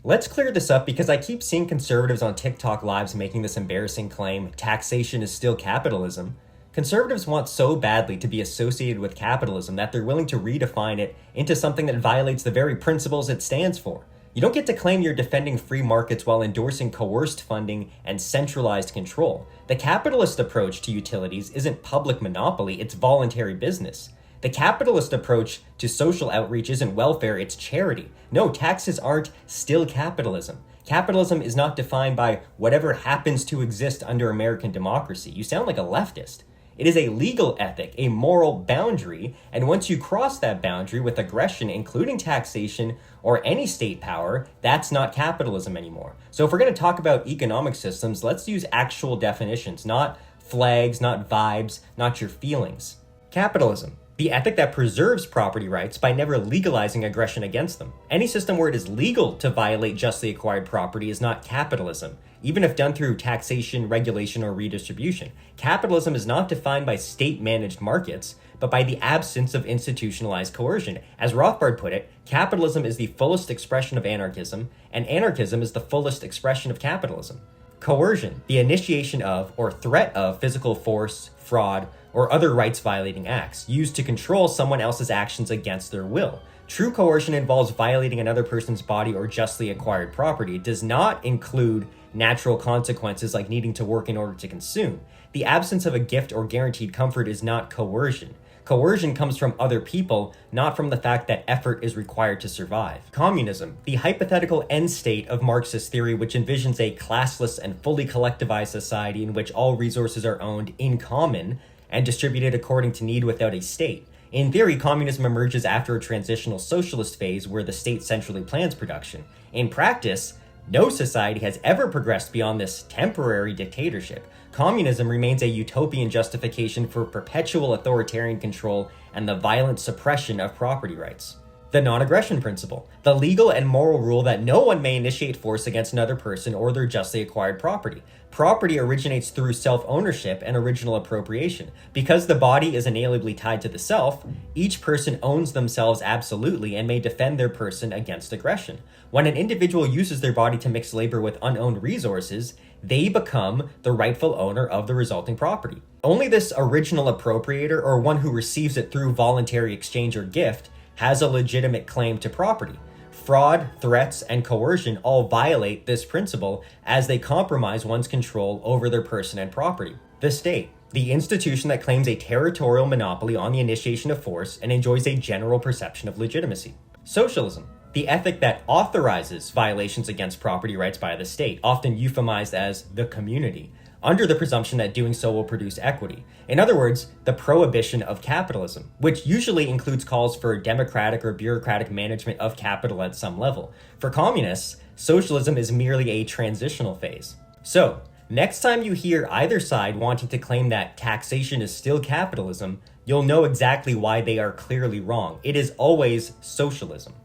Let's clear this up because I keep seeing conservatives on TikTok lives making this embarrassing claim, taxation is still capitalism. Conservatives want so badly to be associated with capitalism that they're willing to redefine it into something that violates the very principles it stands for. You don't get to claim you're defending free markets while endorsing coerced funding and centralized control. The capitalist approach to utilities isn't public monopoly, it's voluntary business. The capitalist approach to social outreach isn't welfare, it's charity. No, taxes aren't still capitalism. Capitalism is not defined by whatever happens to exist under American democracy. You sound like a leftist. It is a legal ethic, a moral boundary, and once you cross that boundary with aggression, including taxation or any state power, that's not capitalism anymore. So if we're going to talk about economic systems, let's use actual definitions, not flags, not vibes, not your feelings. Capitalism, the ethic that preserves property rights by never legalizing aggression against them. Any system where it is legal to violate justly acquired property is not capitalism, even if done through taxation, regulation, or redistribution. Capitalism is not defined by state-managed markets, but by the absence of institutionalized coercion. As Rothbard put it, capitalism is the fullest expression of anarchism, and anarchism is the fullest expression of capitalism. Coercion, the initiation of or threat of physical force, fraud, or other rights-violating acts, used to control someone else's actions against their will. True coercion involves violating another person's body or justly acquired property. It does not include natural consequences like needing to work in order to consume. The absence of a gift or guaranteed comfort is not coercion. Coercion comes from other people, not from the fact that effort is required to survive. Communism, the hypothetical end state of Marxist theory which envisions a classless and fully collectivized society in which all resources are owned in common and distributed according to need without a state. In theory, communism emerges after a transitional socialist phase where the state centrally plans production. In practice, no society has ever progressed beyond this temporary dictatorship. Communism remains a utopian justification for perpetual authoritarian control and the violent suppression of property rights. The non-aggression principle, the legal and moral rule that no one may initiate force against another person or their justly acquired property. Property originates through self-ownership and original appropriation. Because the body is inalienably tied to the self, each person owns themselves absolutely and may defend their person against aggression. When an individual uses their body to mix labor with unowned resources, they become the rightful owner of the resulting property. Only this original appropriator, or one who receives it through voluntary exchange or gift, has a legitimate claim to property. Fraud, threats, and coercion all violate this principle as they compromise one's control over their person and property. The state, the institution that claims a territorial monopoly on the initiation of force and enjoys a general perception of legitimacy. Socialism, the ethic that authorizes violations against property rights by the state, often euphemized as the community, under the presumption that doing so will produce equity. In other words, the prohibition of capitalism, which usually includes calls for democratic or bureaucratic management of capital at some level. For communists, socialism is merely a transitional phase. So, next time you hear either side wanting to claim that taxation is still capitalism, you'll know exactly why they are clearly wrong. It is always socialism.